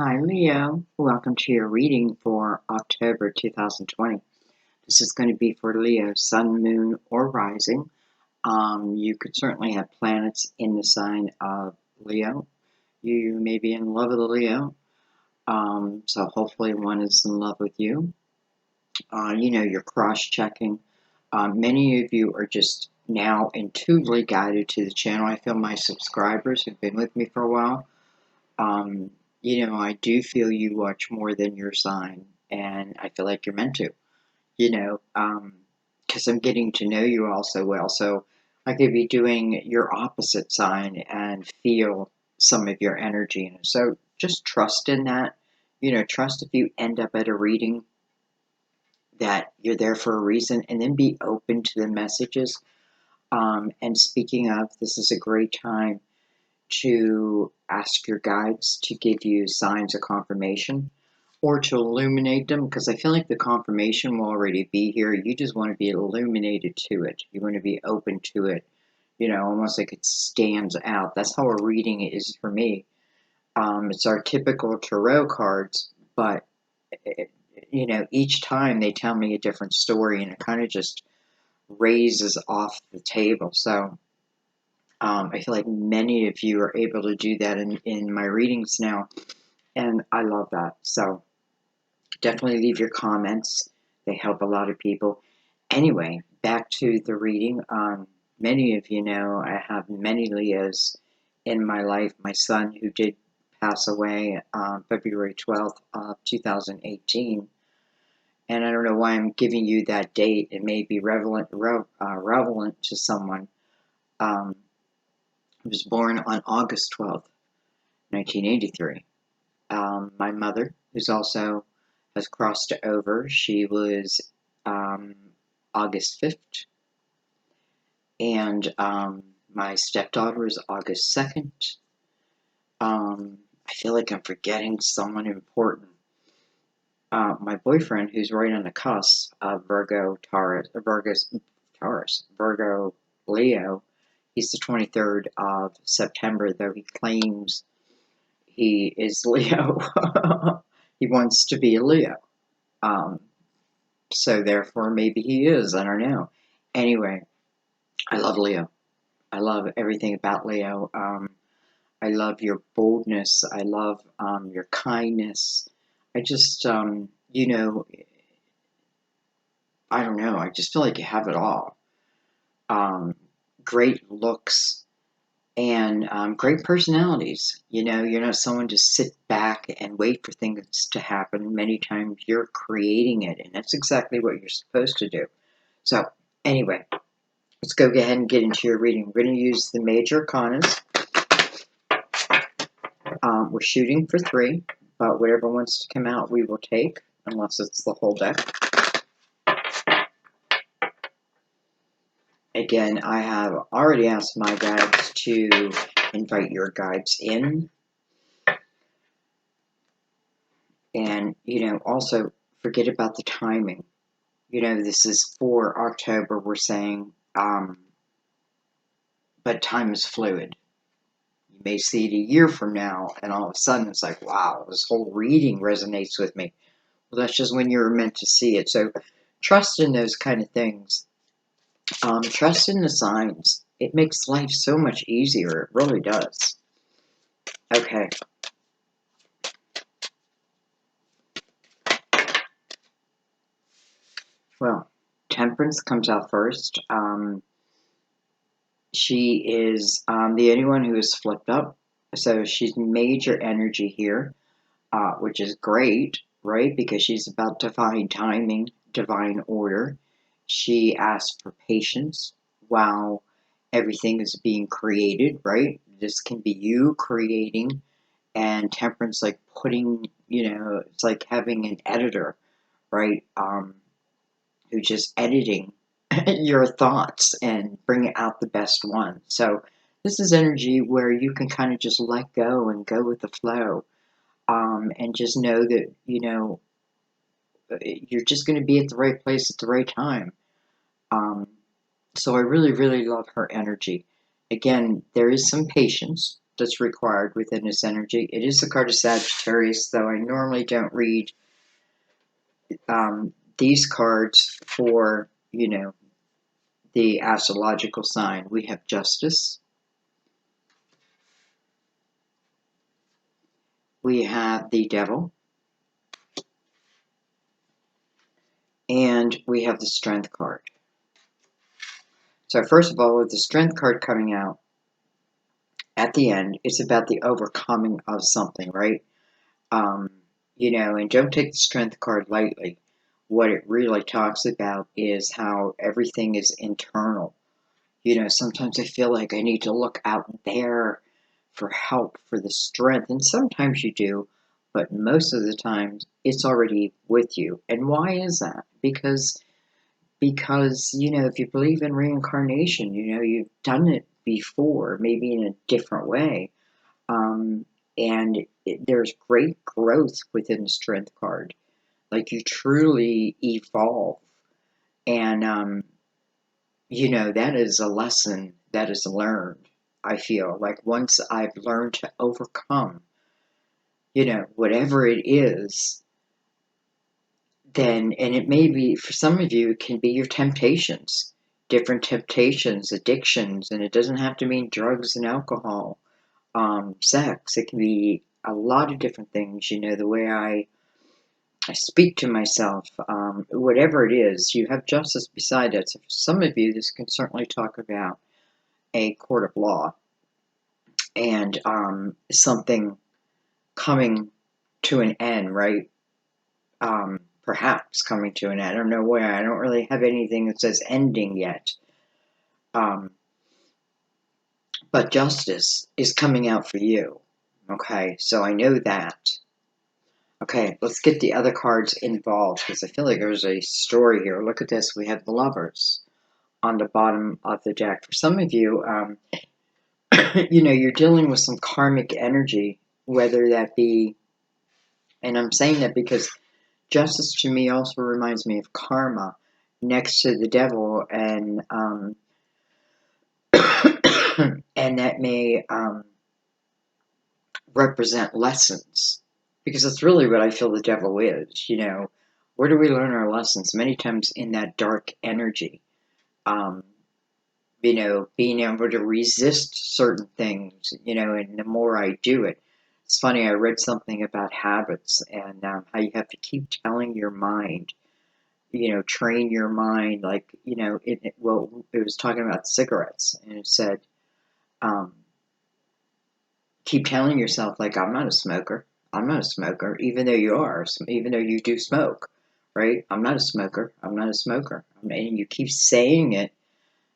Hi, Leo. Welcome to your reading for October 2020. This is going to be for Leo, Sun, Moon, or Rising. You could certainly have planets in the sign of Leo. You may be in love with a Leo, so hopefully one is in love with you. You're cross-checking. Many of you are just now intuitively guided to the channel. I feel my subscribers who've been with me for a while. I do feel you watch more than your sign, and I feel like you're meant to, because I'm getting to know you all so well. So I could be doing your opposite sign and feel some of your energy in it. So just trust in that. Trust if you end up at a reading that you're there for a reason, and then be open to the messages. And speaking of, this is a great time to ask your guides to give you signs of confirmation or to illuminate them, because I feel like the confirmation will already be here. You just want to be illuminated to it. You want to be open to it, almost like it stands out. That's how a reading is for me. It's our typical tarot cards, but each time they tell me a different story, and it kind of just raises off the table. So I feel like many of you are able to do that in my readings now, and I love that. So definitely leave your comments. They help a lot of people. Anyway, back to the reading. Many of you know I have many Leos in my life. My son, who did pass away February 12th of 2018. And I don't know why I'm giving you that date. It may be relevant to someone. He was born on August 12th, 1983. My mother, who's also has crossed over, she was August 5th. And my stepdaughter is August 2nd. I feel like I'm forgetting someone important. My boyfriend, who's right on the cusp of Virgo, Leo, he's the 23rd of September, though he claims he is Leo. He wants to be a Leo. So therefore, maybe he is. I don't know. Anyway, I love Leo. I love everything about Leo. I love your boldness. I love your kindness. I just, I don't know. I just feel like you have it all. Great looks and great personalities. You're not someone to sit back and wait for things to happen. Many times you're creating it, and that's exactly what you're supposed to do. So, anyway, let's go ahead and get into your reading. We're going to use the major arcanas. We're shooting for 3, but whatever wants to come out, we will take, unless it's the whole deck. Again, I have already asked my guides to invite your guides in. And, also forget about the timing. This is for October, we're saying, but time is fluid. You may see it a year from now, and all of a sudden it's like, wow, this whole reading resonates with me. Well, that's just when you're meant to see it. So trust in those kind of things. Trust in the signs. It makes life so much easier. It really does. Okay. Well, Temperance comes out first. She is the only one who is flipped up. So she's major energy here, which is great, right? Because she's about divine timing, divine order. She asks for patience while everything is being created, right? This can be you creating, and Temperance like putting, it's like having an editor, right? Who's just editing your thoughts and bring out the best one. So this is energy where you can kind of just let go and go with the flow, and just know that, you're just going to be at the right place at the right time. So I really, really love her energy. Again, there is some patience, that's required within this energy. It is the card of Sagittarius, though I normally don't read these cards for, you know, the astrological sign. We have Justice. We have the Devil. And we have the Strength card. So first of all, with the Strength card coming out at the end, it's about the overcoming of something, right? You know, and don't take the Strength card lightly. What it really talks about is how everything is internal. You know, sometimes I feel like I need to look out there for help, for the strength, and sometimes you do, but most of the time it's already with you. And why is that? Because, you know, if you believe in reincarnation, you know, you've done it before, maybe in a different way. Um, and there's great growth within the Strength card. Like you truly evolve. And, you know, that is a lesson that is learned, I feel. Like once I've learned to overcome, you know, whatever it is, then, and it may be, for some of you, it can be your temptations, different temptations, addictions, and it doesn't have to mean drugs and alcohol, sex. It can be a lot of different things, you know, the way I speak to myself, whatever it is, you have justice beside it. So for some of you, this can certainly talk about a court of law and something coming to an end, right? Perhaps coming to an end. I don't know where. I don't really have anything that says ending yet. But justice is coming out for you. Okay, so I know that. Okay, let's get the other cards involved because I feel like there's a story here. Look at this. We have the Lovers on the bottom of the deck. For some of you, you know, you're dealing with some karmic energy, whether that be, and I'm saying that because justice to me also reminds me of karma next to the devil, and and that may represent lessons, because that's really what I feel the devil is. You know, where do we learn our lessons? Many times in that dark energy. You know, being able to resist certain things, you know, and the more I do it. It's funny, I read something about habits and how you have to keep telling your mind, you know, train your mind, like, you know, well, it was talking about cigarettes, and it said, um, keep telling yourself, like, I'm not a smoker. I'm not a smoker, even though you are, even though you do smoke, right? I'm not a smoker. I'm not a smoker. And you keep saying it,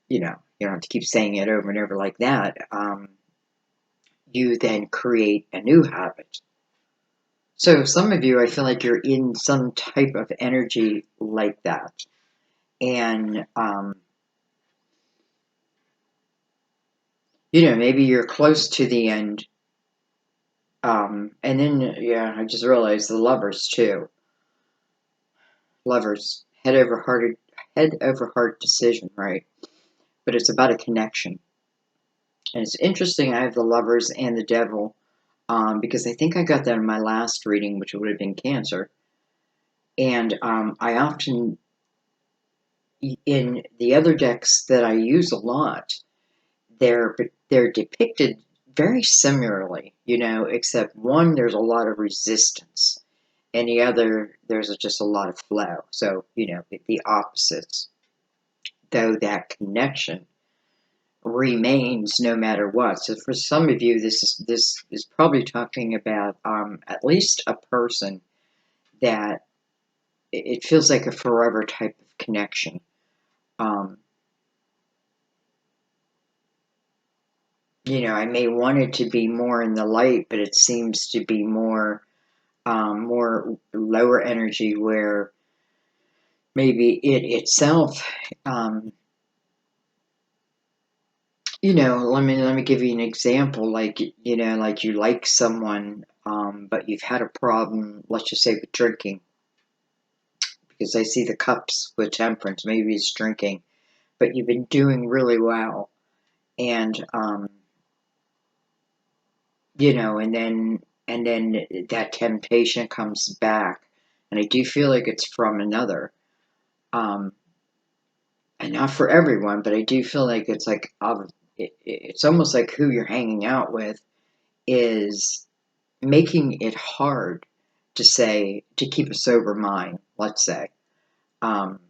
you know, you don't have to keep saying it over and over like that. You then create a new habit. So some of you, I feel like you're in some type of energy like that. And, you know, maybe you're close to the end. And then, yeah, I just realized the Lovers too. Lovers, head over heart decision, right? But it's about a connection. And it's interesting, I have the Lovers and the Devil, because I think I got that in my last reading, which would have been Cancer. And I often, in the other decks that I use a lot, they're depicted very similarly, you know, except one, there's a lot of resistance, and the other, there's just a lot of flow. So, you know, the opposites, though that connection remains no matter what. So for some of you, this is probably talking about at least a person that it feels like a forever type of connection. Um, you know, I may want it to be more in the light, but it seems to be more more lower energy, where maybe it itself, you know, let me give you an example. Like, you know, like you like someone, but you've had a problem, let's just say, with drinking, because I see the cups with Temperance. Maybe it's drinking, but you've been doing really well, and you know, and then that temptation comes back, and I do feel like it's from another, um, and not for everyone, but I do feel like it's like it's almost like who you're hanging out with is making it hard to keep a sober mind, let's say. Um,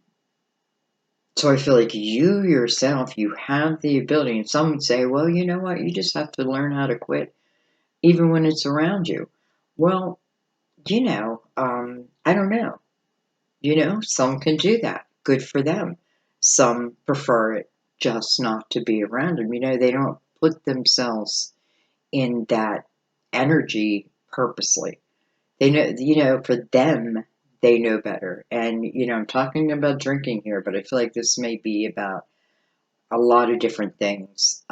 so I feel like you yourself, you have the ability, and some would say, well, you know what, you just have to learn how to quit, even when it's around you. Well, I don't know. Some can do that. Good for them. Some prefer it just not to be around them. They don't put themselves in that energy purposely. They know, for them, they know better. And, I'm talking about drinking here, but I feel like this may be about a lot of different things,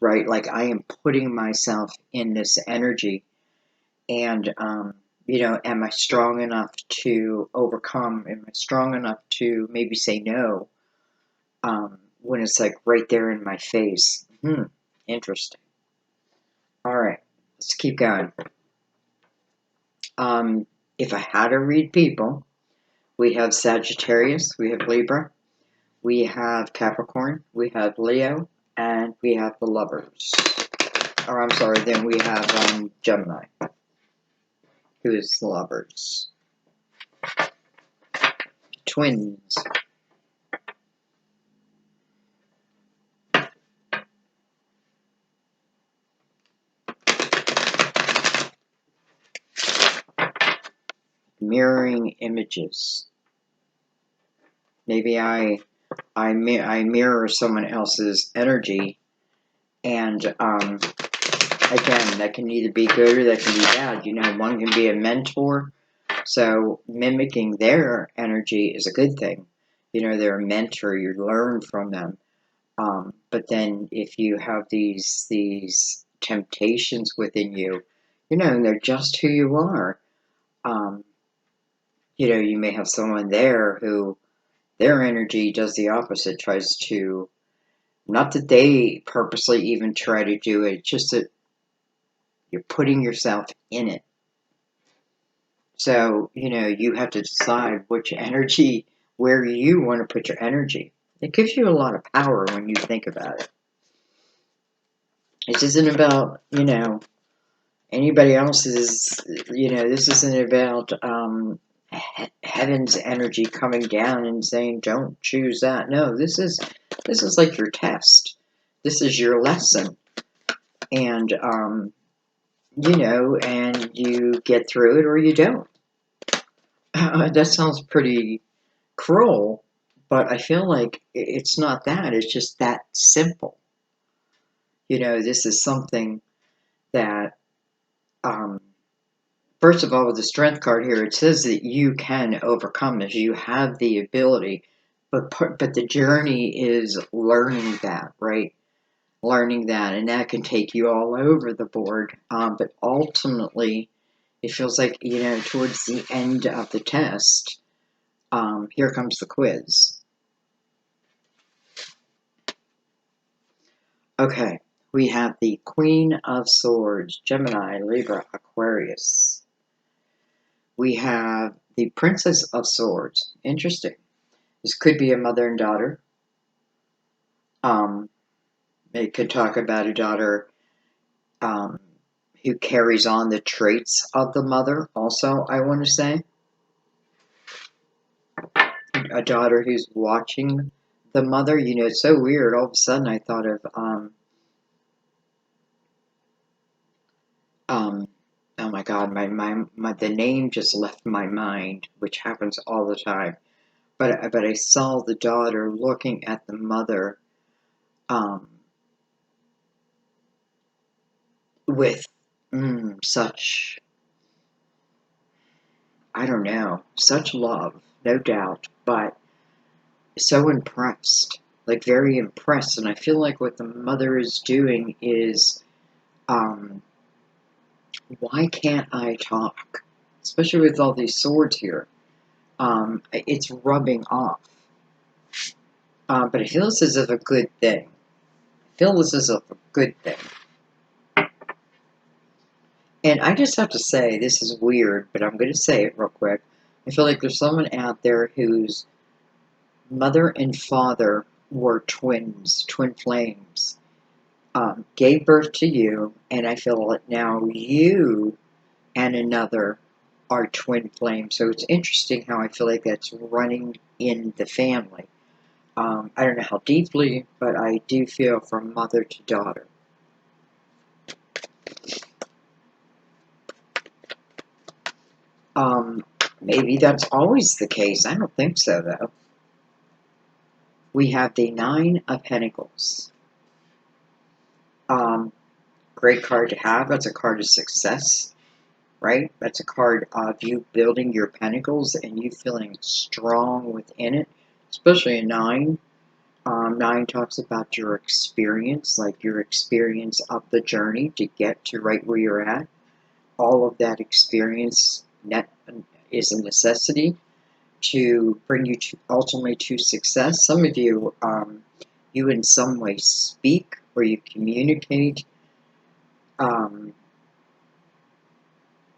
right? Like I am putting myself in this energy, and, am I strong enough to overcome? Am I strong enough to maybe say no when it's like right there in my face? Interesting. All right, let's keep going. If I had to read people, we have Sagittarius, we have Libra, we have Capricorn, we have Leo, and we have the Lovers. Or I'm sorry, then we have Gemini, who is the Lovers. Twins. Mirroring images. Maybe I mirror someone else's energy, and again, that can either be good or that can be bad. One can be a mentor, so mimicking their energy is a good thing. They're a mentor, you learn from them. But then if you have these temptations within you, and they're just who you are. You may have someone there who their energy does the opposite, tries to, not that they purposely even try to do it, just that you're putting yourself in it. So, you have to decide which energy, where you want to put your energy. It gives you a lot of power when you think about it. It isn't about, anybody else's, this isn't about heaven's energy coming down and saying, don't choose that. No, this is like your test. This is your lesson. And, and you get through it or you don't. That sounds pretty cruel, but I feel like it's not that. It's just that simple. This is something that, first of all, with the strength card here, it says that you can overcome this. You have the ability, but the journey is learning that, right? Learning that, and that can take you all over the board. But ultimately, it feels like, towards the end of the test, here comes the quiz. Okay, we have the Queen of Swords, Gemini, Libra, Aquarius. We have the Princess of Swords. Interesting. This could be a mother and daughter. It could talk about a daughter who carries on the traits of the mother, also, I want to say. A daughter who's watching the mother. It's so weird. All of a sudden, I thought of, oh my God, the name just left my mind, which happens all the time. But I saw the daughter looking at the mother, with such, I don't know, such love, no doubt, but so impressed, like very impressed. And I feel like what the mother is doing is, why can't I talk? Especially with all these swords here. It's rubbing off. But I feel this is a good thing. I feel this is a good thing. And I just have to say, this is weird, but I'm going to say it real quick. I feel like there's someone out there whose mother and father were twins, twin flames, gave birth to you, and I feel like now you and another are twin flames. So it's interesting how I feel like that's running in the family. I don't know how deeply, but I do feel from mother to daughter. Maybe that's always the case. I don't think so, though. We have the Nine of Pentacles. Great card to have. That's a card of success, right? That's a card of you building your pentacles and you feeling strong within it, especially a nine. Nine talks about your experience, like your experience of the journey to get to right where you're at. All of that experience is a necessity to bring you to ultimately to success. Some of you, you in some way speak or you communicate.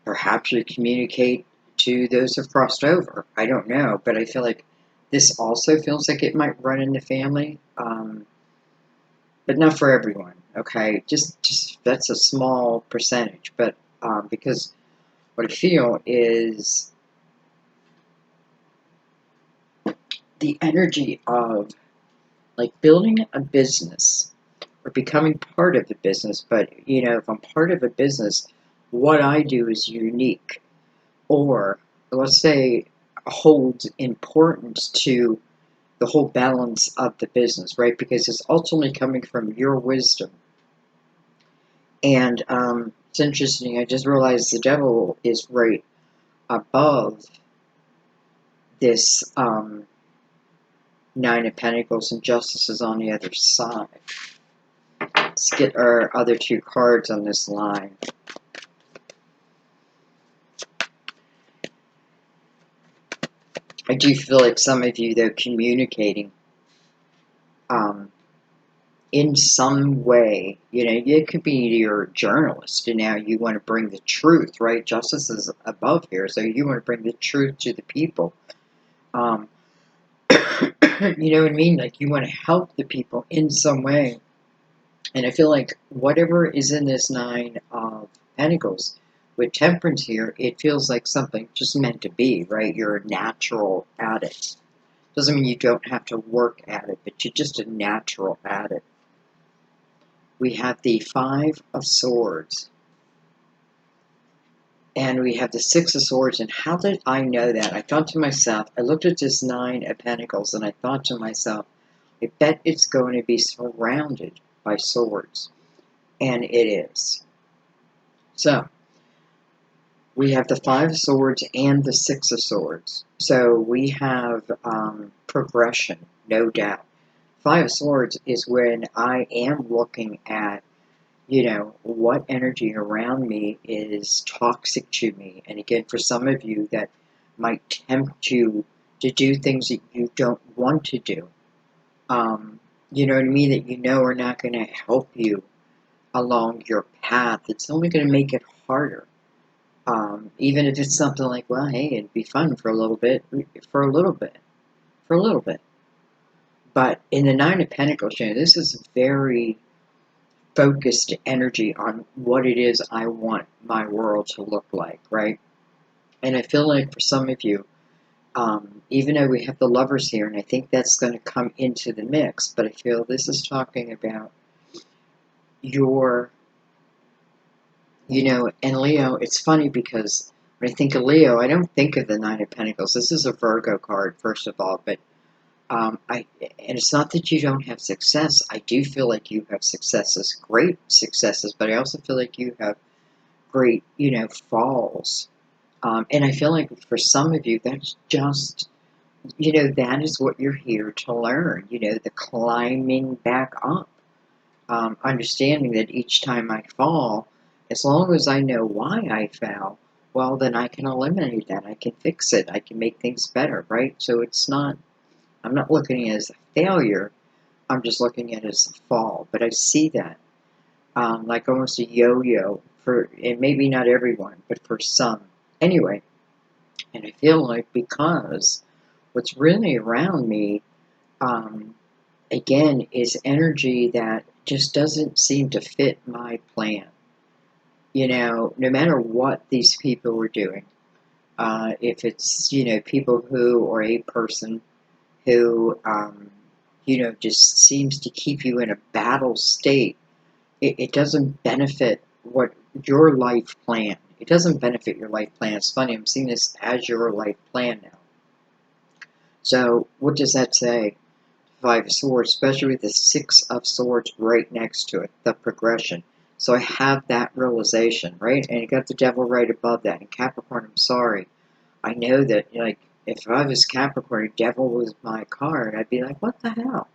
Perhaps you communicate to those who've crossed over. I don't know, but I feel like this also feels like it might run in the family, but not for everyone. Okay, just that's a small percentage, but because what I feel is the energy of like building a business or becoming part of the business. But you know, if I'm part of a business, what I do is unique, or let's say holds importance to the whole balance of the business, right? Because it's ultimately coming from your wisdom. And it's interesting, I just realized the devil is right above this Nine of Pentacles, and Justice is on the other side. Let's get our other two cards on this line. I do feel like some of you, though, communicating in some way, you know, it could be you're a journalist and now you want to bring the truth, right? Justice is above here, so you want to bring the truth to the people. You know what I mean? Like you want to help the people in some way. And I feel like whatever is in this Nine of Pentacles with Temperance here, it feels like something just meant to be, right? You're a natural at it. Doesn't mean you don't have to work at it, but you're just a natural at it. We have the Five of Swords. And we have the Six of Swords. And how did I know that? I thought to myself, I looked at this Nine of Pentacles and I thought to myself, I bet it's going to be surrounded by swords. And it is. So, we have the Five of Swords and the Six of Swords. So we have progression, no doubt. Five of Swords is when I am looking at, you know, what energy around me is toxic to me. And again, for some of you, that might tempt you to do things that you don't want to do. You know what I mean? That you know are not going to help you along your path. It's only going to make it harder. Even if it's something like, well, hey, it'd be fun for a little bit, for a little bit, for a little bit. But in the Nine of Pentacles, you know, this is very focused energy on what it is I want my world to look like, right? And I feel like for some of you, even though we have the Lovers here, and I think that's going to come into the mix, but I feel this is talking about your, you know, and Leo, it's funny because when I think of Leo, I don't think of the Nine of Pentacles. This is a Virgo card, first of all, but and it's not that you don't have success. I do feel like you have successes, great successes, but I also feel like you have great, you know, falls. And I feel like for some of you, that's just, you know, that is what you're here to learn, you know, the climbing back up. Understanding that each time I fall, as long as I know why I fell, well, then I can eliminate that. I can fix it. I can make things better, right? So it's not, I'm not looking at it as a failure. I'm just looking at it as a fall. But I see that like almost a yo-yo and maybe not everyone, but for some. Anyway, and I feel like because what's really around me, um, again, is energy that just doesn't seem to fit my plan. No matter what these people were doing, if it's, people who, or a person who, just seems to keep you in a battle state, it doesn't benefit what your life plan. It doesn't benefit your life plan. It's funny, I'm seeing this as your life plan now. So, what does that say? Five of Swords, especially with the Six of Swords right next to it, the progression. So I have that realization, right? And you got the Devil right above that. And Capricorn, I'm sorry. I know that, like, if I was Capricorn, Devil was my card, I'd be like, what the hell,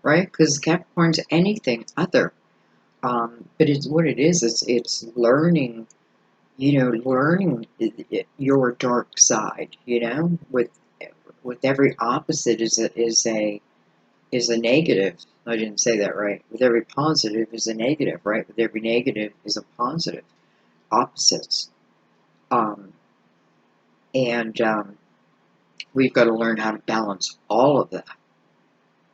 right? Because Capricorn's anything other. But it's what it is. It's learning, learning your dark side. With every opposite is a negative. I didn't say that right. With every positive is a negative, right? With every negative is a positive. Opposites. Um, and we've got to learn how to balance all of that,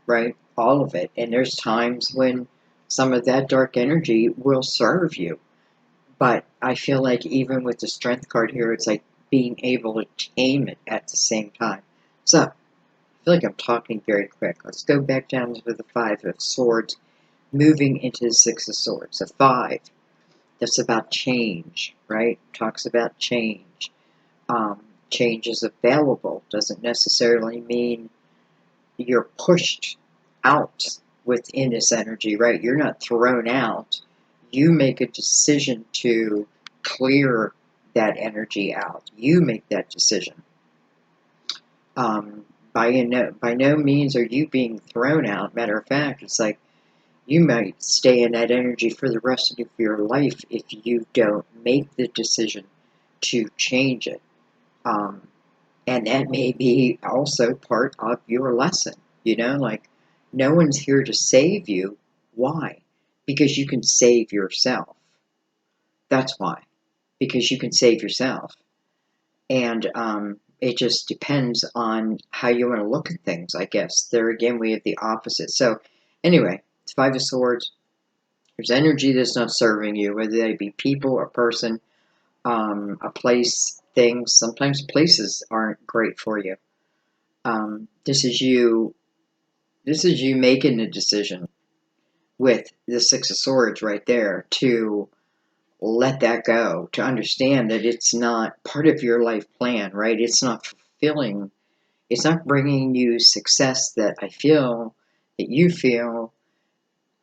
right? All of it. And there's times when some of that dark energy will serve you. But I feel like even with the Strength card here, it's like being able to tame it at the same time. So, I feel like I'm talking very quick. Let's go back down to the Five of Swords, moving into the Six of Swords. A five, that's about change, right? Talks about change. Change is available. Doesn't necessarily mean you're pushed out within this energy, right? You're not thrown out. You make a decision to clear that energy out. You make that decision. By no means are you being thrown out. Matter of fact, it's like you might stay in that energy for the rest of your life if you don't make the decision to change it. And that may be also part of your lesson. Like, no one's here to save you. Why? Because you can save yourself. That's why. Because you can save yourself. And it just depends on how you want to look at things, I guess. There again, we have the opposite. So, anyway, it's Five of Swords. There's energy that's not serving you, whether they be people, a person, a place, things. Sometimes places aren't great for you. This is you. This is you making a decision with the Six of Swords right there to let that go, to understand that it's not part of your life plan, right? It's not fulfilling. It's not bringing you success that you feel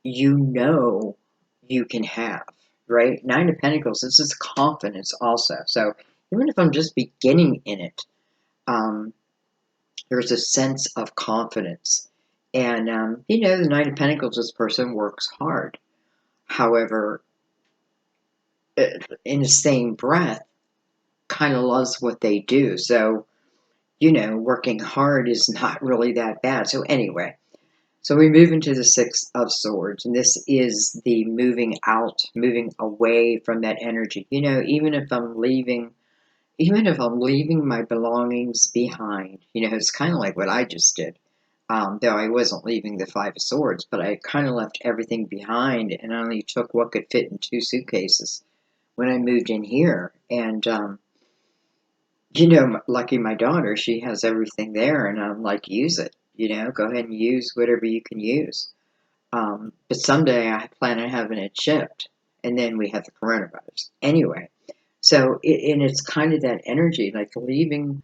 you can have, right? Nine of Pentacles, this is confidence also. So even if I'm just beginning in it, um, there's a sense of confidence. And, the Nine of Pentacles, this person works hard. However, in the same breath, kind of loves what they do. So, working hard is not really that bad. So, anyway, so we move into the Six of Swords, and this is the moving out, moving away from that energy. Even if I'm leaving my belongings behind, it's kind of like what I just did. Though I wasn't leaving the Five of Swords, but I kind of left everything behind and only took what could fit in two suitcases when I moved in here. And, lucky my daughter, she has everything there, and I'm like, use it. Go ahead and use whatever you can use. But someday I plan on having it shipped, and then we have the coronavirus. Anyway, so and it's kind of that energy, like leaving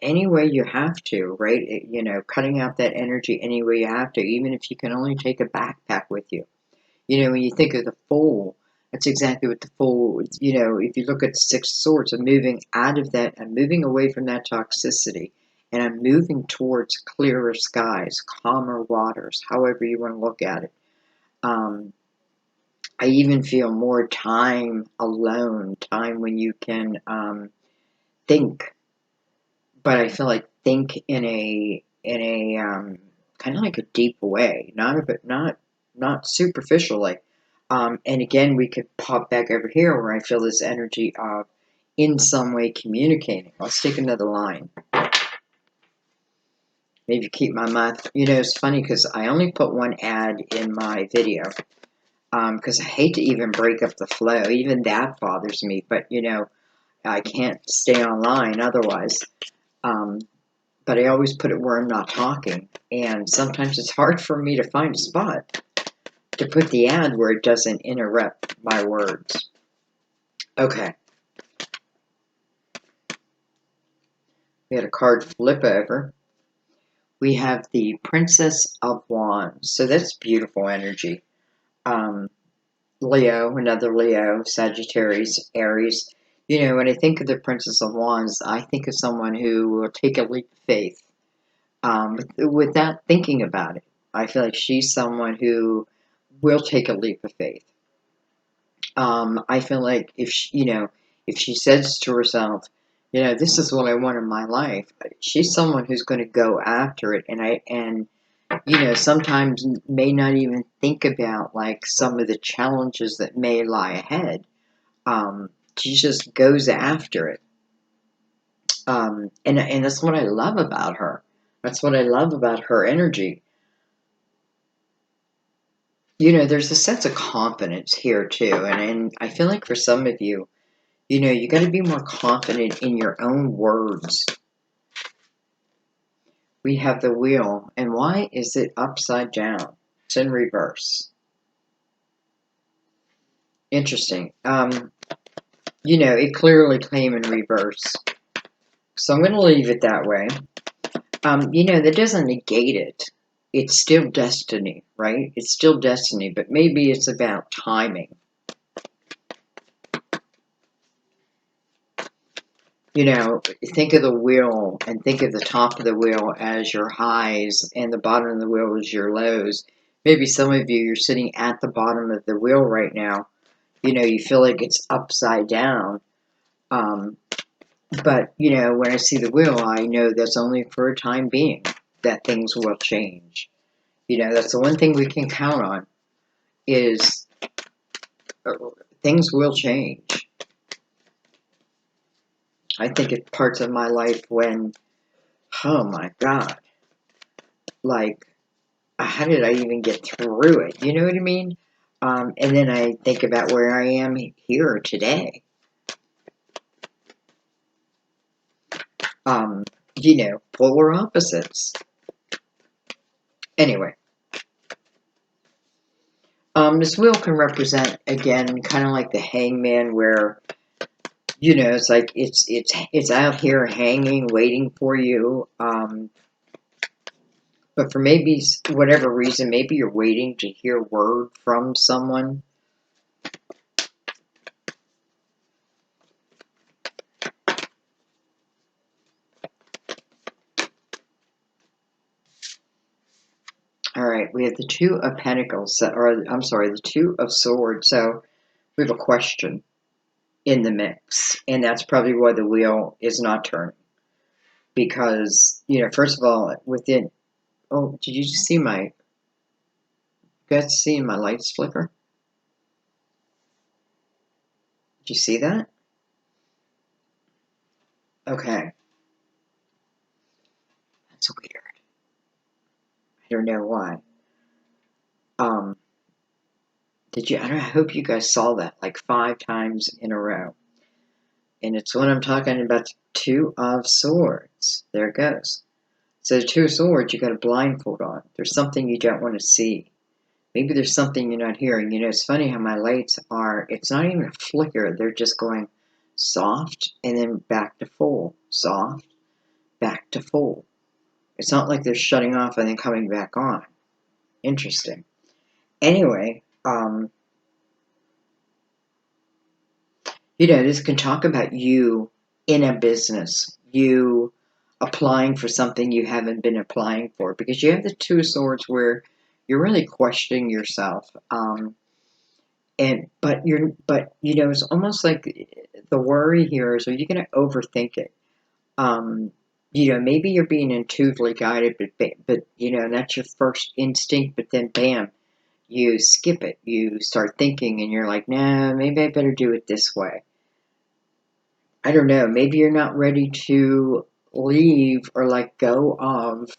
any way you have to, right? Cutting out that energy any way you have to, even if you can only take a backpack with you. When you think of the Fool, that's exactly what the Fool, if you look at the Six of Swords, I'm moving out of that, I'm moving away from that toxicity, and I'm moving towards clearer skies, calmer waters, however you want to look at it. I even feel more time alone, time when you can think, but I feel like think in a kind of like a deep way, not superficially. And again, we could pop back over here where I feel this energy of in some way communicating. Let's take another line. Maybe keep my mouth. You know, it's funny because I only put one ad in my video because I hate to even break up the flow. Even that bothers me. But, you know, I can't stay online otherwise. But I always put it where I'm not talking. And sometimes it's hard for me to find a spot to put the ad where it doesn't interrupt my words. Okay. We had a card flip over. We have the Princess of Wands. So that's beautiful energy. Leo, another Leo, Sagittarius, Aries. You know, when I think of the Princess of Wands, I think of someone who will take a leap of faith without thinking about it. I feel like she's someone who will take a leap of faith. I feel like if she, you know, if she says to herself, you know, this is what I want in my life, she's someone who's going to go after it, and you know, sometimes may not even think about like some of the challenges that may lie ahead. She just goes after it, and that's what I love about her. That's what I love about her energy. You know, there's a sense of confidence here too, and I feel like for some of you, you know, you got to be more confident in your own words. We have the wheel, and why is it upside down? It's in reverse. Interesting. You know, it clearly came in reverse. So I'm going to leave it that way. You know, that doesn't negate it. It's still destiny, right? It's still destiny, but maybe it's about timing. You know, think of the wheel and think of the top of the wheel as your highs and the bottom of the wheel as your lows. Maybe some of you, you're sitting at the bottom of the wheel right now. You know, you feel like it's upside down. But, you know, when I see the wheel, I know that's only for a time being, that things will change. You know, that's the one thing we can count on is things will change. I think it's parts of my life when, oh my God, like, how did I even get through it? You know what I mean? And then I think about where I am here today. You know, polar opposites. Anyway, this wheel can represent, again, kind of like the hangman where, you know, it's like it's out here hanging, waiting for you. But for maybe whatever reason, maybe you're waiting to hear word from someone. All right, we have the Two of Pentacles, or I'm sorry, the Two of Swords. So we have a question in the mix, and that's probably why the wheel is not turning. Because, you know, first of all, within, oh, did you just see my, you guys see my lights flicker? Did you see that? Okay. That's weird. I don't know why. Did you, I hope you guys saw that like 5 times in a row. And it's when I'm talking about Two of Swords. There it goes. So the Two of Swords, you got a blindfold on. There's something you don't want to see. Maybe there's something you're not hearing. You know, it's funny how my lights are, it's not even a flicker. They're just going soft and then back to full. Soft, back to full. It's not like they're shutting off and then coming back on. Interesting. Anyway, you know, this can talk about you in a business. You applying for something you haven't been applying for. Because you have the Two of Swords where you're really questioning yourself. But you know, it's almost like the worry here is, are you going to overthink it? You know, maybe you're being intuitively guided, but you know, that's your first instinct, but then bam, you skip it. You start thinking and you're like, nah, maybe I better do it this way. I don't know. Maybe you're not ready to leave or let go of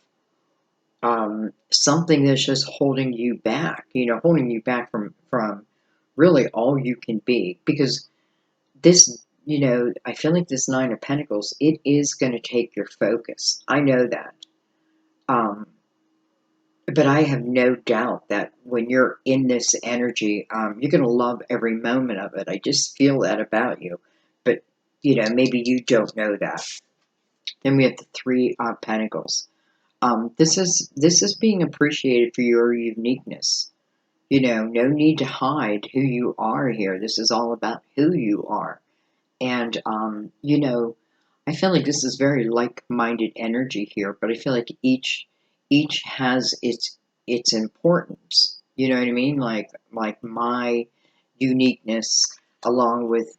something that's just holding you back, holding you back from really all you can be. Because this, I feel like this Nine of Pentacles, it is going to take your focus. I know that. Um, but I have no doubt that when you're in this energy, you're going to love every moment of it. I just feel that about you. But, maybe you don't know that. Then we have the Three of Pentacles. This is being appreciated for your uniqueness. No need to hide who you are here. This is all about who you are. And, I feel like this is very like-minded energy here, but I feel like each has its importance. You know what I mean? Like my uniqueness along with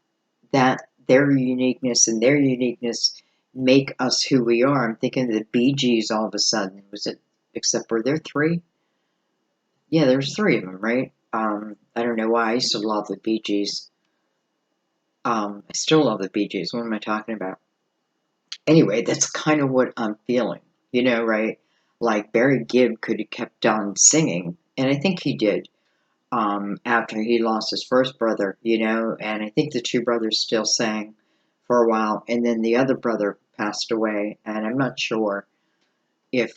that their uniqueness and their uniqueness make us who we are. I'm thinking of the Bee Gees all of a sudden. Was it except for there three? Yeah, there's three of them, right? I don't know why I used to love the Bee Gees. I still love the Bee Gees. What am I talking about? Anyway, that's kind of what I'm feeling, right? Like Barry Gibb could have kept on singing, and I think he did, after he lost his first brother, and I think the two brothers still sang for a while, and then the other brother passed away, and I'm not sure if,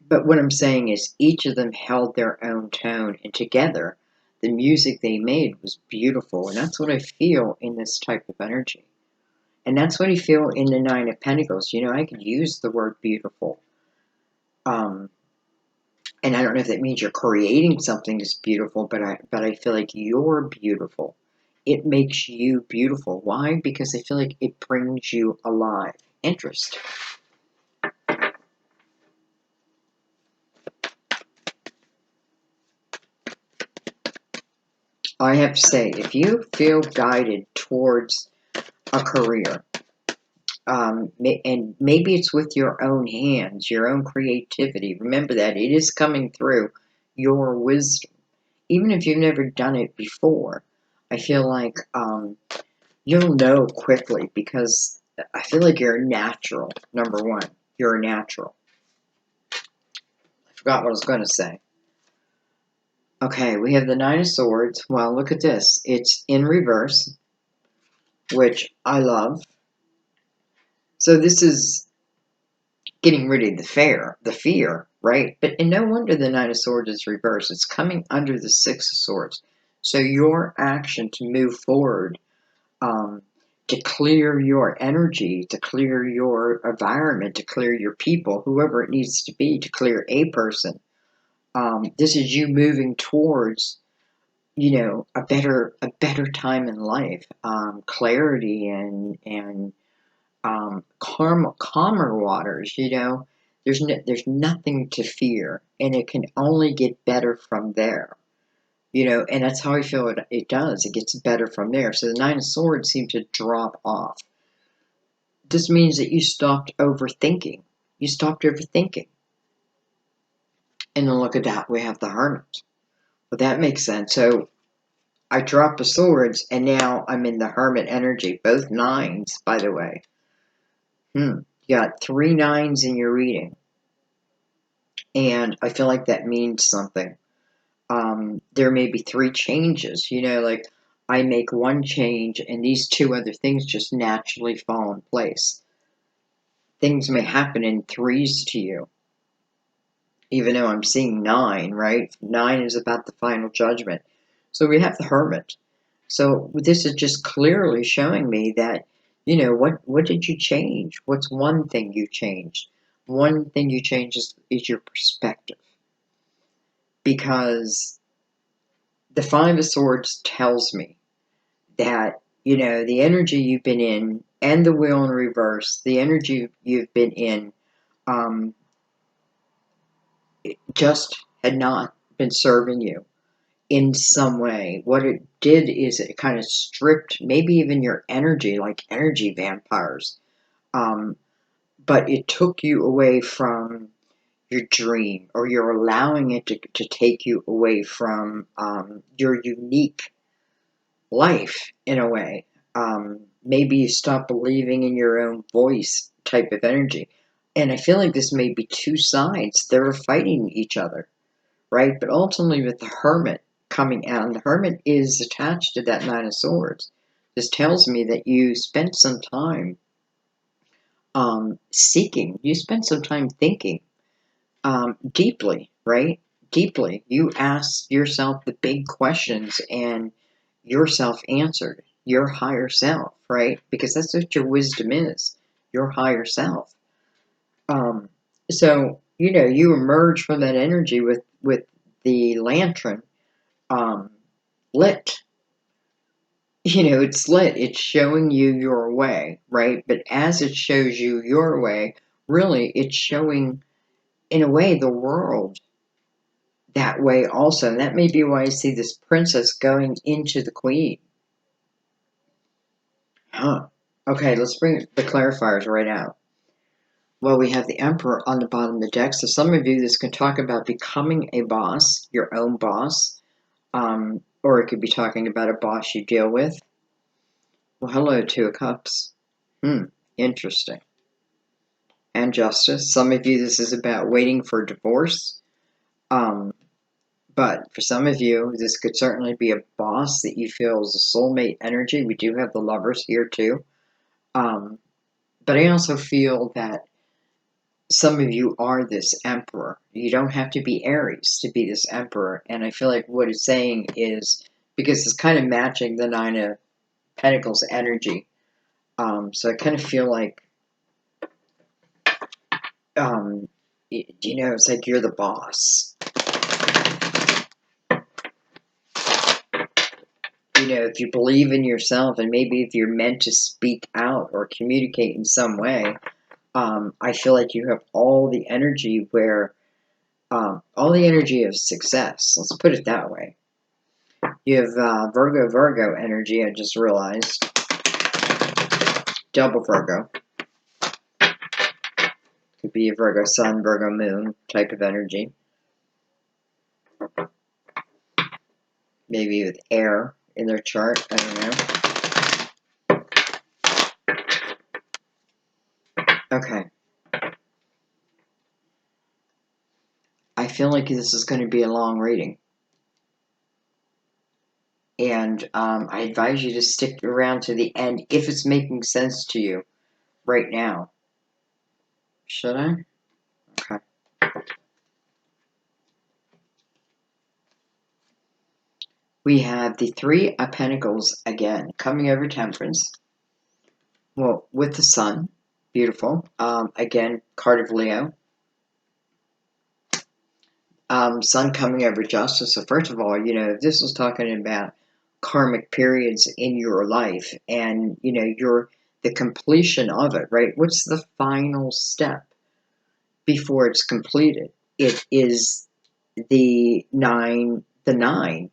but what I'm saying is each of them held their own tone, and together, the music they made was beautiful, and that's what I feel in this type of energy. And that's what I feel in the Nine of Pentacles. I could use the word beautiful. Um, and I don't know if that means you're creating something that's beautiful, but I feel like you're beautiful. It makes you beautiful. Why? Because I feel like it brings you alive. Interesting. I have to say, if you feel guided towards a career, and maybe it's with your own hands, your own creativity. Remember that it is coming through your wisdom. Even if you've never done it before, I feel like you'll know quickly because I feel like you're a natural, number one. You're a natural. I forgot what I was going to say. Okay, we have the Nine of Swords. Well, look at this. It's in reverse, which I love. So this is getting rid of the fear, right? And no wonder the Nine of Swords is reversed. It's coming under the Six of Swords. So your action to move forward, to clear your energy, to clear your environment, to clear your people, whoever it needs to be, to clear a person. This is you moving towards, a better time in life, clarity and calmer waters. There's nothing to fear, and it can only get better from there. And that's how I feel it does. It gets better from there. So the Nine of Swords seem to drop off. This means that you stopped overthinking. You stopped overthinking. And then look at that, we have the Hermit. Well, that makes sense. So I dropped the swords, and now I'm in the Hermit energy. Both nines, by the way. You got 3 nines in your reading. And I feel like that means something. There may be 3 changes. Like I make one change, and these 2 other things just naturally fall in place. Things may happen in threes to you. Even though I'm seeing 9, right? 9 is about the final judgment. So we have the Hermit. So this is just clearly showing me that, what did you change? What's one thing you changed? One thing you changed is your perspective. Because the Five of Swords tells me that, the energy you've been in and the Wheel in reverse, the energy you've been in, just had not been serving you in some way. What it did is it kind of stripped maybe even your energy, like energy vampires. But it took you away from your dream, or you're allowing it to take you away from your unique life in a way. Maybe you stop believing in your own voice type of energy. And I feel like this may be two sides. They're fighting each other, right? But ultimately, with the Hermit coming out, and the Hermit is attached to that Nine of Swords. This tells me that you spent some time seeking, you spent some time thinking deeply, right? Deeply. You asked yourself the big questions and yourself answered, your higher self, right? Because that's what your wisdom is, your higher self. Um, so, you emerge from that energy with the lantern um, lit. It's lit. It's showing you your way, right? But as it shows you your way, really, it's showing, in a way, the world that way also. And that may be why I see this princess going into the queen. Huh. Okay, let's bring the clarifiers right out. Well, we have the Emperor on the bottom of the deck. So some of you, this can talk about becoming a boss, your own boss. Or it could be talking about a boss you deal with. Well, hello, Two of Cups. Interesting. And Justice. Some of you, this is about waiting for divorce. But for some of you, this could certainly be a boss that you feel is a soulmate energy. We do have the Lovers here too. But I also feel that some of you are this Emperor. You don't have to be Aries to be this Emperor. And I feel like what it's saying is, because it's kind of matching the Nine of Pentacles energy. So I kind of feel like, it's like you're the boss. If you believe in yourself, and maybe if you're meant to speak out or communicate in some way, I feel like you have all the energy all the energy of success. Let's put it that way. You have Virgo energy, I just realized. Double Virgo. Could be a Virgo Sun, Virgo Moon type of energy. Maybe with air in their chart, I don't know. Okay. I feel like this is going to be a long reading. And I advise you to stick around to the end if it's making sense to you right now. Should I? Okay. We have the Three of Pentacles again, coming over Temperance. Well, with the Sun. Beautiful. Again, card of Leo. Sun coming over Justice. So first of all, this was talking about karmic periods in your life, and you're the completion of it, right? What's the final step before it's completed? It is the nine, the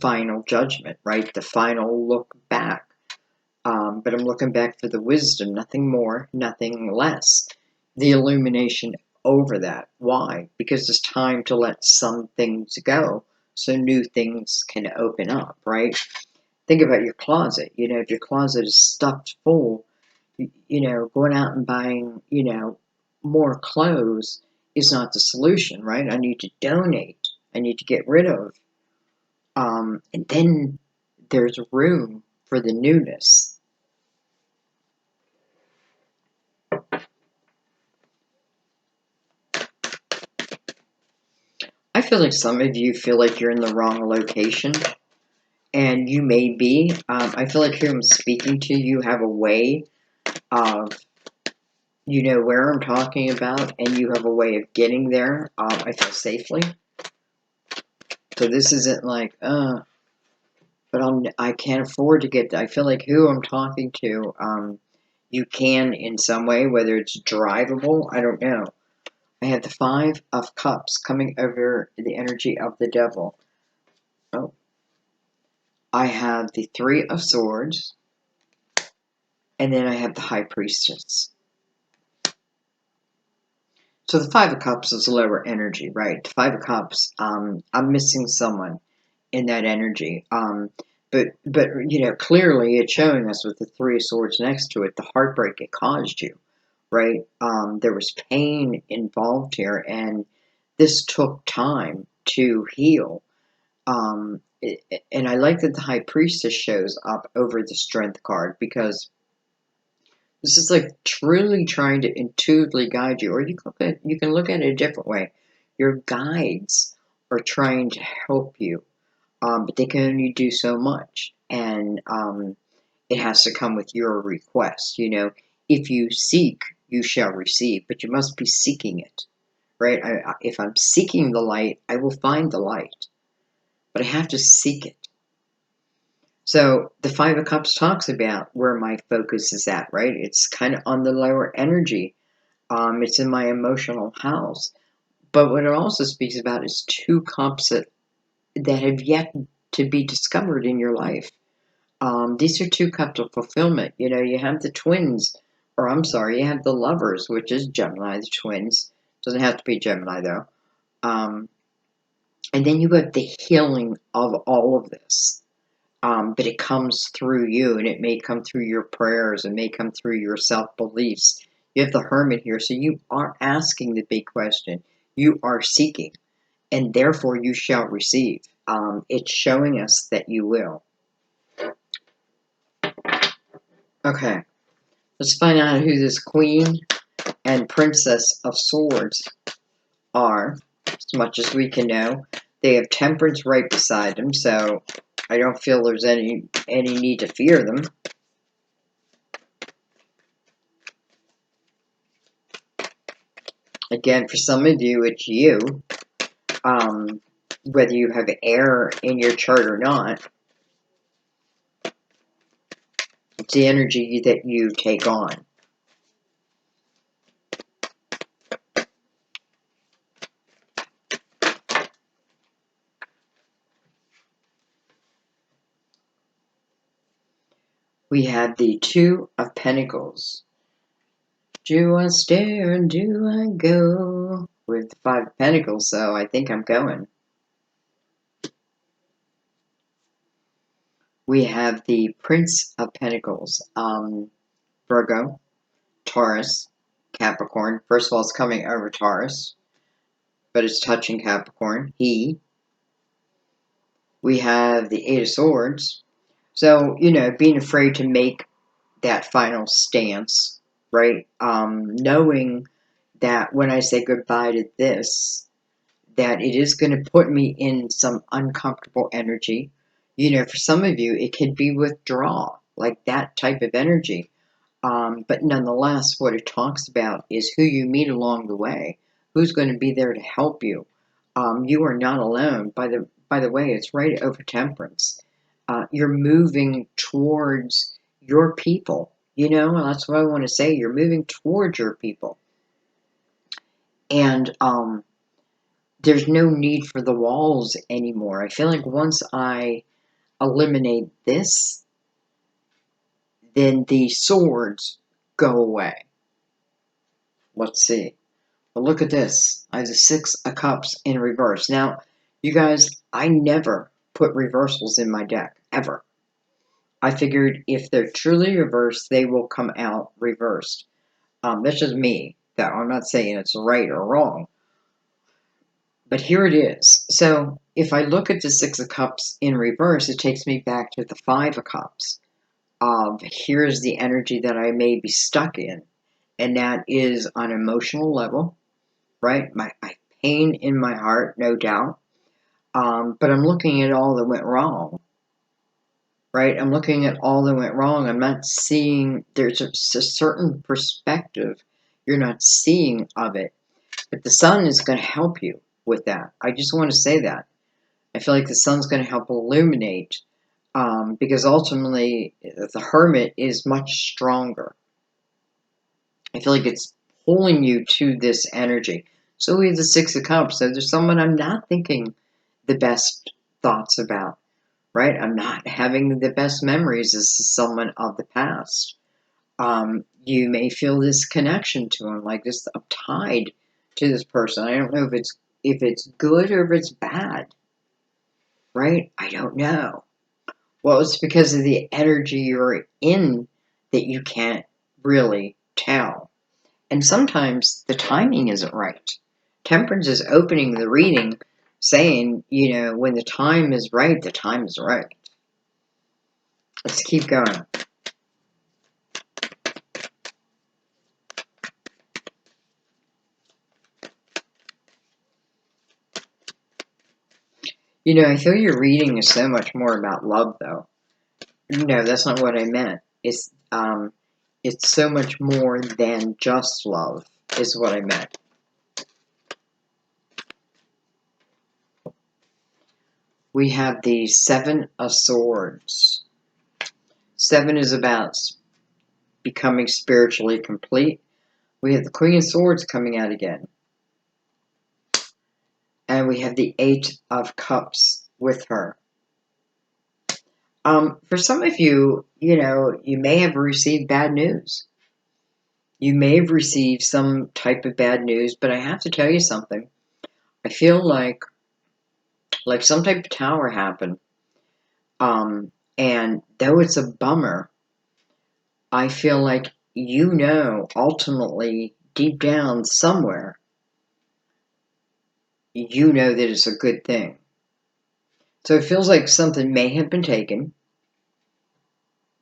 final judgment, right? The final look back. But I'm looking back for the wisdom, nothing more, nothing less. The illumination over that. Why? Because it's time to let some things go so new things can open up, right? Think about your closet. If your closet is stuffed full, going out and buying, more clothes is not the solution, right? I need to donate. I need to get rid of. And then there's room for the newness. I feel like some of you feel like you're in the wrong location, and you may be. I feel like who I'm speaking to, you have a way of, where I'm talking about, and you have a way of getting there, I feel safely. So this isn't like, but I can't afford to get there. I feel like who I'm talking to, you can in some way, whether it's drivable, I don't know. I have the Five of Cups coming over the energy of the Devil. Oh. I have the Three of Swords, and then I have the High Priestess. So the Five of Cups is lower energy, right? The Five of Cups, I'm missing someone in that energy. But clearly it's showing us with the Three of Swords next to it, the heartbreak it caused you, right? There was pain involved here, and this took time to heal. And I like that the High Priestess shows up over the Strength card, because this is like truly trying to intuitively guide you, or you can look at it a different way. Your guides are trying to help you, but they can only do so much, and it has to come with your request. If you seek, you shall receive, but you must be seeking it, right? If I'm seeking the light, I will find the light, but I have to seek it. So the Five of Cups talks about where my focus is at, right? It's kind of on the lower energy. It's in my emotional house. But what it also speaks about is two cups that have yet to be discovered in your life. These are two cups of fulfillment. You have the twins, or I'm sorry, you have the lovers, which is Gemini, the twins. Doesn't have to be Gemini, though. And then you have the healing of all of this. But it comes through you, and it may come through your prayers, and may come through your self-beliefs. You have the Hermit here, so you are asking the big question. You are seeking, and therefore you shall receive. It's showing us that you will. Okay, let's find out who this Queen and Princess of Swords are, as much as we can know. They have Temperance right beside them, so I don't feel there's any need to fear them. Again, for some of you, it's you. Whether you have air in your chart or not, it's the energy that you take on. We have the Two of Pentacles. Do I stay or do I go? With the Five of Pentacles, so I think I'm going. We have the Prince of Pentacles. Virgo, Taurus, Capricorn. First of all, it's coming over Taurus, but it's touching Capricorn. We have the Eight of Swords. So, being afraid to make that final stance, right? Knowing that when I say goodbye to this, that it is going to put me in some uncomfortable energy. For some of you, it could be withdrawal, like that type of energy. But nonetheless, what it talks about is who you meet along the way, who's going to be there to help you. You are not alone. By the way, it's right over Temperance. You're moving towards your people. That's what I want to say. You're moving towards your people. And there's no need for the walls anymore. I feel like once I eliminate this, then the swords go away. Let's see. Well, look at this. I have the Six of Cups in reverse. Now, you guys, I never put reversals in my deck, ever. I figured if they're truly reversed, they will come out reversed. That's just me, though. I'm not saying it's right or wrong. But here it is. So if I look at the Six of Cups in reverse, it takes me back to the Five of Cups. Here's the energy that I may be stuck in, and that is on an emotional level, right? My pain in my heart, no doubt. But I'm looking at all that went wrong, right? I'm looking at all that went wrong. I'm not seeing, there's a certain perspective you're not seeing of it. But the sun is going to help you with that. I just want to say that. I feel like the sun's going to help illuminate, because ultimately the Hermit is much stronger. I feel like it's pulling you to this energy. So we have the Six of Cups. So there's someone I'm not thinking the best thoughts about, right? I'm not having the best memories as someone of the past. You may feel this connection to them, like this tied to this person. I don't know if it's good or if it's bad, right? I don't know. Well, it's because of the energy you're in that you can't really tell. And sometimes the timing isn't right. Temperance is opening the reading saying, when the time is right, the time is right. Let's keep going. I feel your reading is so much more about love, though. No, that's not what I meant. It's so much more than just love, is what I meant. We have the Seven of Swords. 7 is about becoming spiritually complete. We have the Queen of Swords coming out again. And we have the 8 of Cups with her. For some of you, you may have received bad news. You may have received some type of bad news, but I have to tell you something. I feel like some type of tower happened. And though it's a bummer, I feel like ultimately, deep down somewhere, that it's a good thing. So it feels like something may have been taken.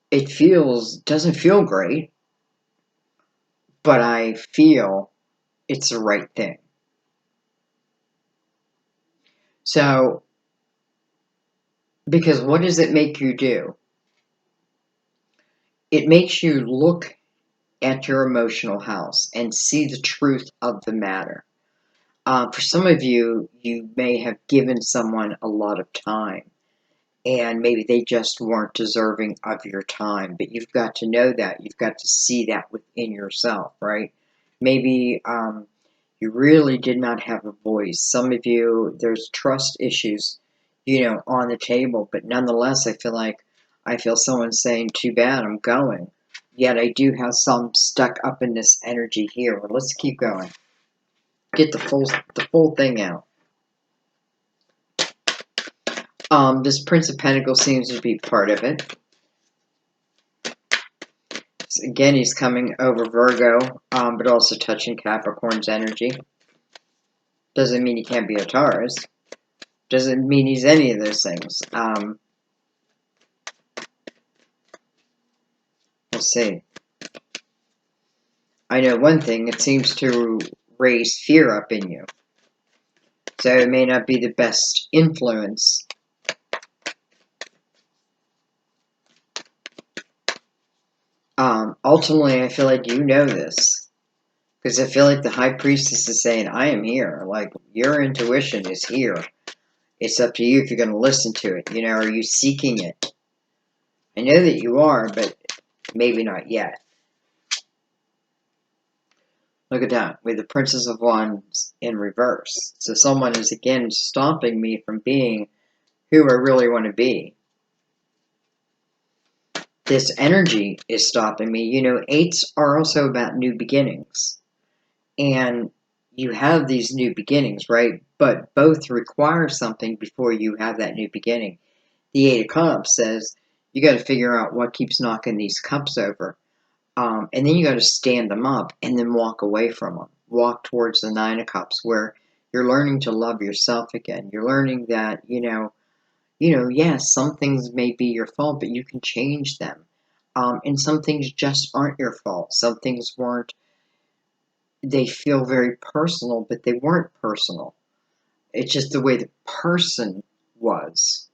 It doesn't feel great, but I feel it's the right thing. So, because what does it make you do? It makes you look at your emotional house and see the truth of the matter. For some of you, you may have given someone a lot of time, and maybe they just weren't deserving of your time, but you've got to know that. You've got to see that within yourself, right? Maybe you really did not have a voice. Some of you, there's trust issues, on the table, but nonetheless, I feel someone saying, too bad, I'm going. Yet I do have some stuck up in this energy here. Well, let's keep going. Get the full thing out. This Prince of Pentacles seems to be part of it. So again, he's coming over Virgo, but also touching Capricorn's energy. Doesn't mean he can't be a Taurus. Doesn't mean he's any of those things. We'll see. I know one thing, it seems to raise fear up in you. So it may not be the best influence. Ultimately, I feel like you know this. Because I feel like the High Priestess is saying, I am here. Like, your intuition is here. It's up to you if you're going to listen to it. Are you seeking it? I know that you are, but maybe not yet. Look at that. We have the Princess of Wands in reverse. So someone is again stopping me from being who I really want to be. This energy is stopping me. 8s are also about new beginnings. And you have these new beginnings, right? But both require something before you have that new beginning. The 8 of Cups says you got to figure out what keeps knocking these cups over. And then you got to stand them up and then walk away from them. Walk towards the 9 of Cups where you're learning to love yourself again. You're learning that, yes, some things may be your fault, but you can change them. And some things just aren't your fault. Some things weren't. They feel very personal, but they weren't personal. It's just the way the person was.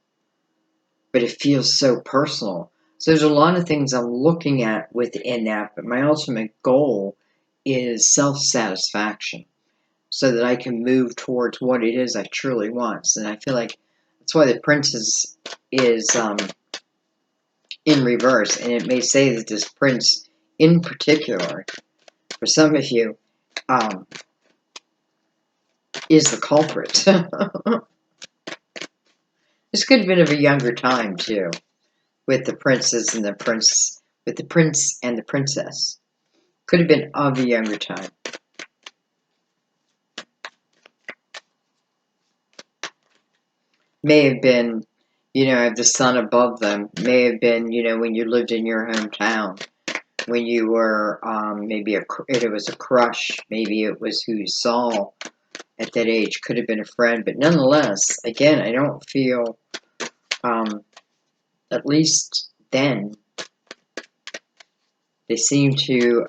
But it feels so personal. So there's a lot of things I'm looking at within that, but my ultimate goal is self-satisfaction so that I can move towards what it is I truly want. And I feel like that's why the Princess is in reverse. And it may say that this Prince in particular, for some of you, is the culprit. This could have been of a younger time, too, with the princes and the prince, with the prince and the princess. Could have been of a younger time. May have been, have the sun above them. May have been, when you lived in your hometown. When you were, maybe it was a crush. Maybe it was who you saw at that age. Could have been a friend. But nonetheless, again, I don't feel, at least then, they seem to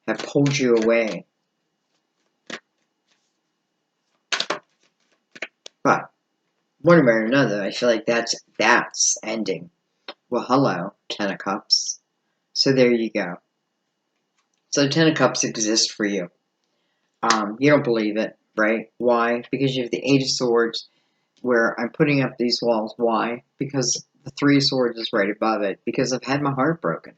have pulled you away. But one way or another, I feel like that's ending. Well, hello, Ten of Cups. So there you go. So Ten of Cups exists for you. You don't believe it, right? Why? Because you have the Eight of Swords, where I'm putting up these walls. Why? Because the Three of Swords is right above it. Because I've had my heart broken.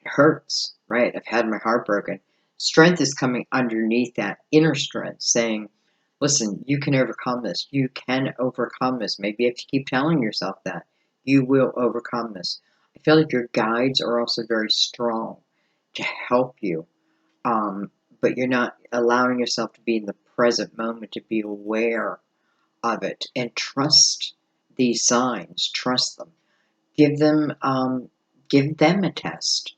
It hurts, right? I've had my heart broken. Strength is coming underneath that inner strength, saying, listen, you can overcome this. You can overcome this. Maybe if you keep telling yourself that, you will overcome this. I feel like your guides are also very strong to help you. But you're not allowing yourself to be in the present moment, to be aware of it, and trust these signs. Trust them. Give them a test.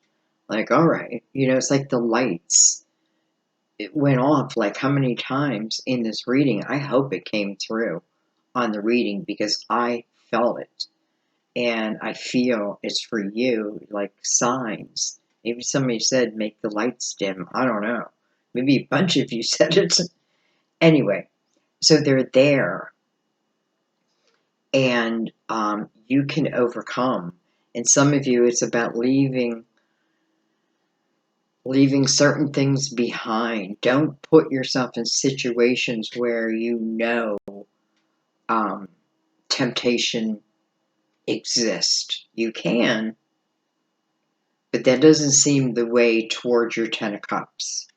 Like, all right, it's like the lights. It went off like how many times in this reading? I hope it came through on the reading because I felt it. And I feel it's for you, like signs. Maybe somebody said, make the lights dim. I don't know. Maybe a bunch of you said it. Anyway, so they're there. And you can overcome. And some of you, it's about leaving certain things behind. Don't put yourself in situations where temptation exists. You can, but that doesn't seem the way towards your Ten of Cups.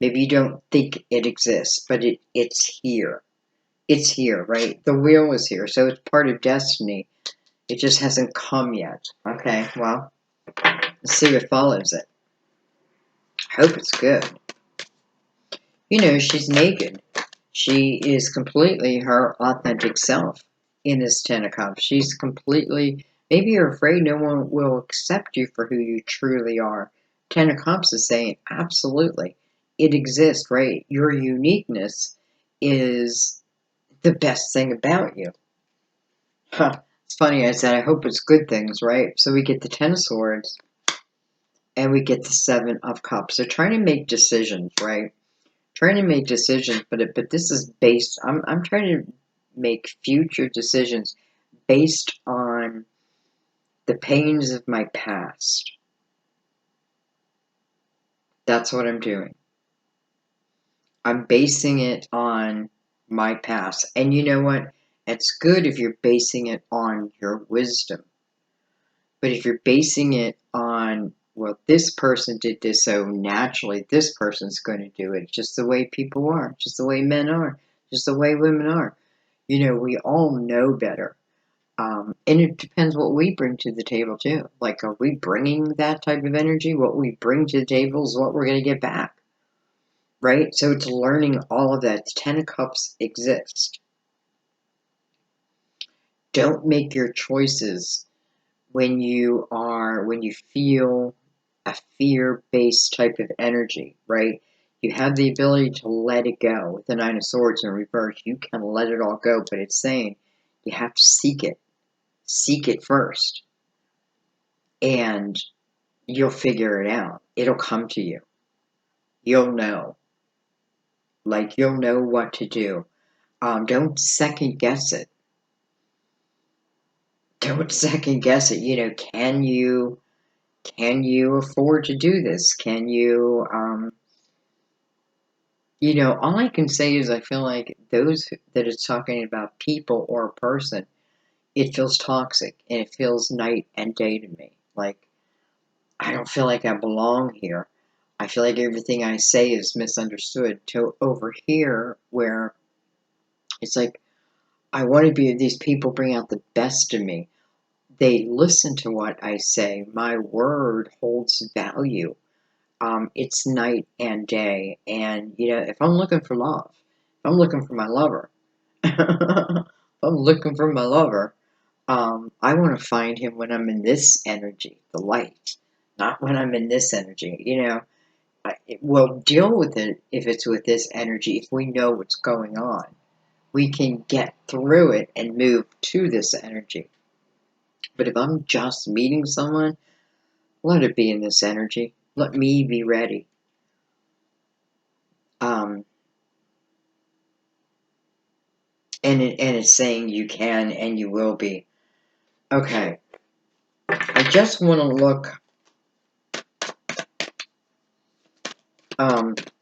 Maybe you don't think it exists, but it's here. It's here, right? The wheel is here, so it's part of destiny. It just hasn't come yet. Okay, well, let's see what follows it. I hope it's good. She's naked. She is completely her authentic self in this Ten of Cups. She's completely, maybe you're afraid no one will accept you for who you truly are. Ten of Cups is saying, absolutely, it exists, right? Your uniqueness is the best thing about you. Huh. It's funny, I said, I hope it's good things, right? So we get the Ten of Swords, and we get the Seven of Cups. They're trying to make decisions, right? Trying to make decisions, but this is based. I'm trying to make future decisions based on the pains of my past. That's what I'm doing. I'm basing it on my past, and you know what? It's good if you're basing it on your wisdom, but if you're basing it on, well, this person did this, so naturally this person's going to do it. Just the way people are, just the way men are, just the way women are. We all know better. And it depends what we bring to the table, too. Like, are we bringing that type of energy? What we bring to the table is what we're going to get back. Right? So it's learning all of that. The Ten of Cups exist. Don't make your choices when you feel a fear-based type of energy, right? You have the ability to let it go. With the Nine of Swords in reverse, you can let it all go, but it's saying you have to seek it. Seek it first. And you'll figure it out. It'll come to you. You'll know. Like, you'll know what to do. Don't second guess it. Don't second guess it. Can you afford to do this? Can you, all I can say is I feel like those that it's talking about people or a person, it feels toxic and it feels night and day to me. Like, I don't feel like I belong here. I feel like everything I say is misunderstood. To over here, where it's like, I want to be, these people bring out the best in me. They listen to what I say. My word holds value. It's night and day. And, if I'm looking for love, if I'm looking for my lover, I'm looking for my lover. I want to find him when I'm in this energy, the light, not when I'm in this energy. We'll deal with it if it's with this energy, if we know what's going on. We can get through it and move to this energy. But if I'm just meeting someone, let it be in this energy. Let me be ready. Um, and it's saying you can and you will be. Okay. I just want to look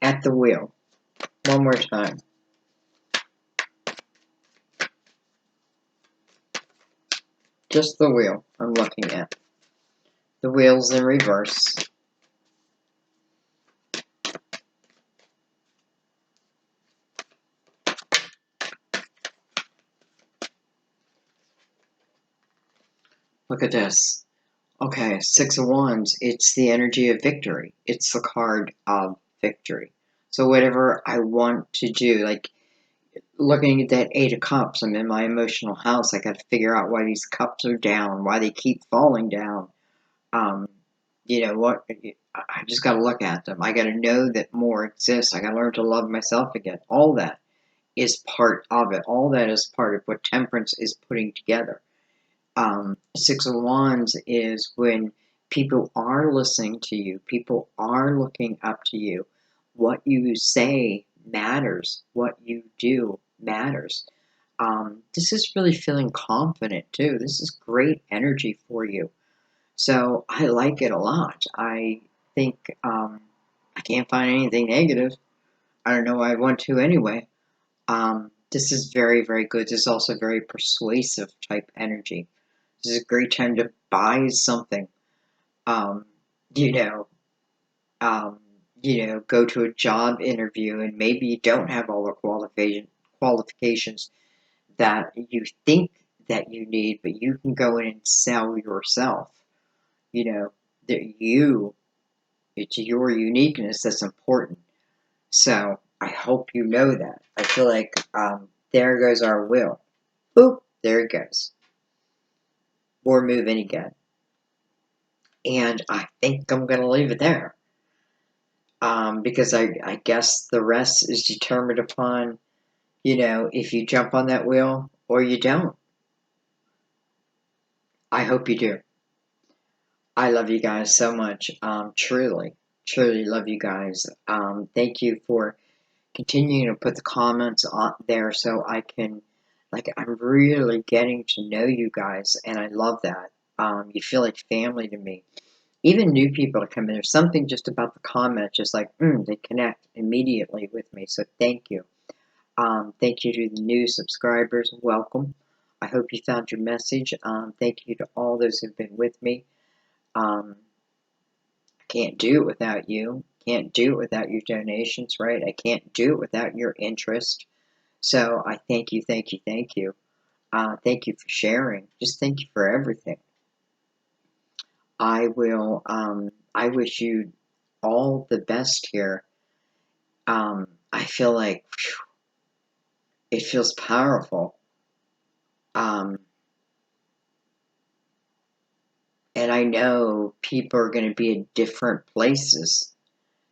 at the wheel one more time. Just the wheel I'm looking at. The wheel's in reverse. Look at this. Okay, Six of Wands. It's the energy of victory. It's the card of victory. So whatever I want to do, like looking at that Eight of Cups, I'm in my emotional house. I got to figure out why these cups are down, why they keep falling down. Um, what? I just got to look at them. I got to know that more exists. I got to learn to love myself again. All that is part of it. All that is part of what Temperance is putting together. Six of Wands is when people are listening to you, people are looking up to you. What you say matters, what you do matters. This is really feeling confident too. This is great energy for you. So I like it a lot. I think I can't find anything negative. I don't know why I want to anyway. This is very, very good. This is also very persuasive type energy. This is a great time to buy something. Um, you know, um, go to a job interview and maybe you don't have all the qualifications that you think that you need, but you can go in and sell yourself. You know, it's your uniqueness that's important. So I hope you know that. I feel like there goes our will. Boop, there it goes. We're moving again. And I think I'm going to leave it there. Because I guess the rest is determined upon, if you jump on that wheel or you don't. I hope you do. I love you guys so much. Truly, truly love you guys. Thank you for continuing to put the comments on there so I can, I'm really getting to know you guys, and I love that. You feel like family to me. Even new people that come in, there's something just about the comment, just like, they connect immediately with me. So thank you. Thank you to the new subscribers. Welcome. I hope you found your message. Thank you to all those who've been with me. I can't do it without you. Can't do it without your donations, right? I can't do it without your interest. So I thank you, thank you, thank you. Thank you for sharing. Just thank you for everything. I wish you all the best here. I feel like it feels powerful. And I know people are going to be at different places.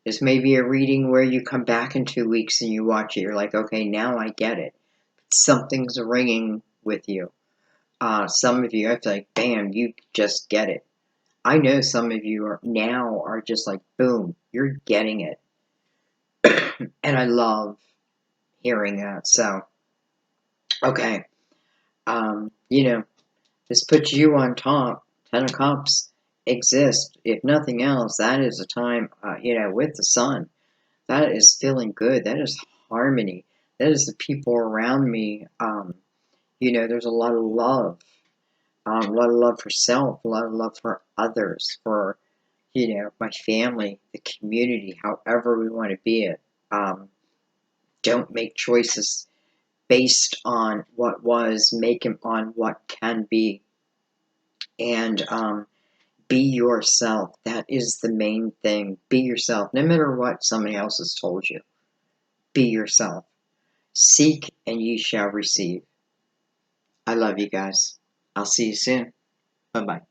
This may be a reading where you come back in 2 weeks and you watch it. You're like, okay, now I get it. Something's ringing with you. Some of you, I feel like, bam, you just get it. I know some of you are just like, boom, you're getting it. And I love hearing that. So, okay. This puts you on top. Ten of Cups exists. If nothing else, that is a time, with the sun. That is feeling good. That is harmony. That is the people around me. There's a lot of love. A lot of love for self, a lot of love for others, for, my family, the community, however we want to be it. Don't make choices based on what was, make them on what can be. And be yourself. That is the main thing. Be yourself, no matter what somebody else has told you. Be yourself. Seek and ye shall receive. I love you guys. I'll see you soon. Bye bye.